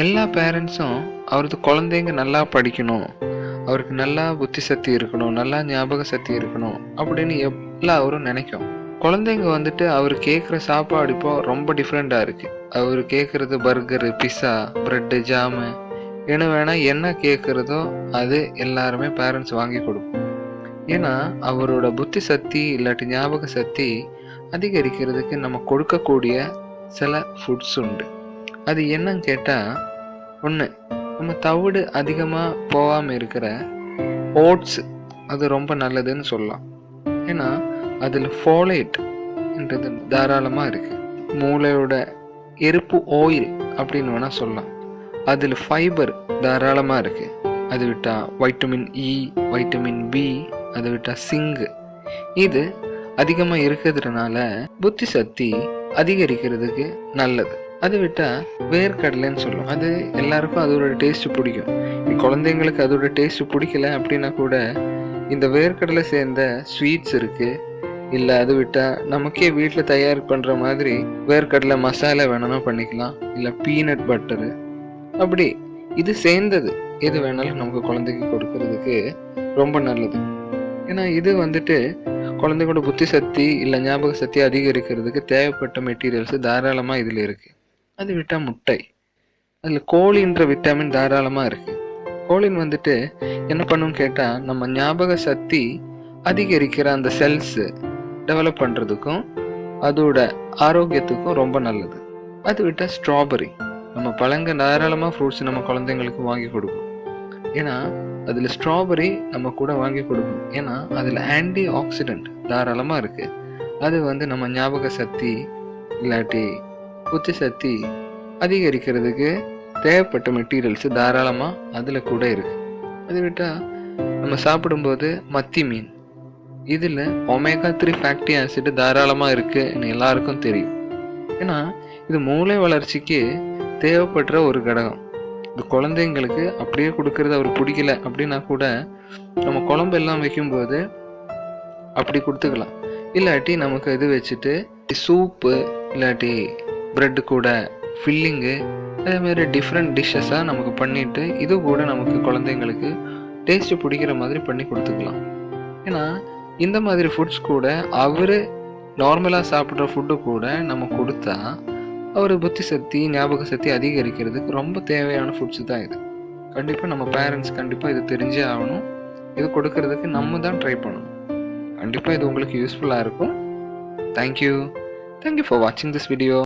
எல்லா பேரண்ட்ஸும் அவரது குழந்தைங்க நல்லா படிக்கணும், அவருக்கு நல்லா புத்தி சக்தி இருக்கணும், நல்லா ஞாபக சக்தி இருக்கணும் அப்படின்னு எல்லாரும் நினைக்கும். குழந்தைங்க வந்துட்டு அவர் கேட்குற சாப்பாடு இப்போ ரொம்ப டிஃப்ரெண்ட்டாக இருக்குது. அவர் கேட்குறது பர்கரு, பிஸ்ஸா, ப்ரெட்டு, ஜாமு என்ன கேட்குறதோ அது எல்லாருமே பேரண்ட்ஸ் வாங்கி கொடுக்கும். ஏன்னா அவரோட புத்தி சக்தி இல்லாட்டி ஞாபக சக்தி அதிகரிக்கிறதுக்கு நம்ம கொடுக்கக்கூடிய சில ஃபுட்ஸ் உண்டு. அது என்னன்னு கேட்டால், ஒன்று, நம்ம தவிடு அதிகமாக போகாமல் இருக்கிற ஓட்ஸு, அது ரொம்ப நல்லதுன்னு சொல்லலாம். ஏன்னா அதில் ஃபோலேட்ன்றது தாராளமாக இருக்குது. மூளையோட எருப்பு ஆயில் அப்படின்னு வேணால் சொல்லலாம். அதில் ஃபைபர் தாராளமாக இருக்குது. அது விட்டால் வைட்டமின் இ, வைட்டமின் பி, அதை விட்டால் சிங்கு, இது அதிகமாக இருக்கிறதுனால புத்தி சக்தி அதிகரிக்கிறதுக்கு நல்லது. அது விட்டால் வேர்க்கடலைன்னு சொல்லும். அது எல்லாருக்கும் அதோட டேஸ்ட்டு பிடிக்கும். குழந்தைங்களுக்கு அதோட டேஸ்ட்டு பிடிக்கல அப்படின்னா கூட இந்த வேர்க்கடலை சேர்ந்த ஸ்வீட்ஸ் இருக்குது. இல்லை அது விட்டால் நமக்கே வீட்டில் தயார் பண்ணுற மாதிரி வேர்க்கடலை மசாலா வேணும்னா பண்ணிக்கலாம். இல்லை பீனட் பட்டரு, அப்படி இது சேர்ந்தது எது வேணாலும் நமக்கு குழந்தைக்கு கொடுக்கறதுக்கு ரொம்ப நல்லது. ஏன்னா இது வந்துட்டு குழந்தைங்களோட புத்தி சக்தி இல்லை ஞாபக சக்தி அதிகரிக்கிறதுக்கு தேவைப்பட்ட மெட்டீரியல்ஸ் தாராளமாக இதில் இருக்குது. அது விட்டால் முட்டை, அதில் கோழின்ற விட்டமின் தாராளமாக இருக்குது. கோழின் வந்துட்டு என்ன பண்ணுன்னு கேட்டால், நம்ம ஞாபக சக்தி அதிகரிக்கிற அந்த செல்ஸு டெவலப் பண்ணுறதுக்கும் அதோட ஆரோக்கியத்துக்கும் ரொம்ப நல்லது. அது விட்டால் ஸ்ட்ராபெரி, நம்ம பழங்க தாராளமாக ஃப்ரூட்ஸ் நம்ம குழந்தைங்களுக்கு வாங்கி கொடுக்கும். ஏன்னா அதில் ஸ்ட்ராபெரி நம்ம கூட வாங்கி கொடுக்கணும். ஏன்னா அதில் ஆன்டி ஆக்சிடென்ட் தாராளமாக இருக்குது. அது நம்ம ஞாபக சக்தி இல்லாட்டி புத்தி சக்தி அதிகரிக்கிறதுக்கு தேவைப்பட்ட மெட்டீரியல்ஸு தாராளமாக அதில் கூட இருக்குது. அது விட்டால் நம்ம சாப்பிடும்போது மத்தி மீன், இதில் ஒமேகா 3 ஃபேக்டி ஆசிட் தாராளமாக இருக்குன்னு எல்லாருக்கும் தெரியும். ஏன்னா இது மூளை வளர்ச்சிக்கு தேவைப்படுற ஒரு கடகம். இது குழந்தைங்களுக்கு அப்படியே கொடுக்கறது அவர் பிடிக்கல அப்படின்னா கூட நம்ம குழம்பு எல்லாம் வைக்கும்போது அப்படி கொடுத்துக்கலாம். இல்லாட்டி நமக்கு இது வச்சுட்டு சூப்பு இல்லாட்டி ப்ரெட்டு கூட ஃபில்லிங்கு அதேமாதிரி டிஃப்ரெண்ட் டிஷ்ஷஸாக நமக்கு பண்ணிவிட்டு இது கூட நமக்கு குழந்தைங்களுக்கு டேஸ்ட்டு பிடிக்கிற மாதிரி பண்ணி கொடுத்துக்கலாம். ஏன்னா இந்த மாதிரி ஃபுட்ஸ் கூட அவர் நார்மலாக சாப்பிட்ற ஃபுட்டு கூட நம்ம கொடுத்தா அவர் புத்தி சக்தி ஞாபக சக்தி அதிகரிக்கிறதுக்கு ரொம்ப தேவையான ஃபுட்ஸு தான் இது. கண்டிப்பாக நம்ம பேரண்ட்ஸ் கண்டிப்பாக இது தெரிஞ்சே ஆகணும். இது கொடுக்கறதுக்கு நம்ம தான் ட்ரை பண்ணணும். கண்டிப்பாக இது உங்களுக்கு யூஸ்ஃபுல்லாக இருக்கும். தேங்க்யூ ஃபார் வாட்சிங் திஸ் வீடியோ.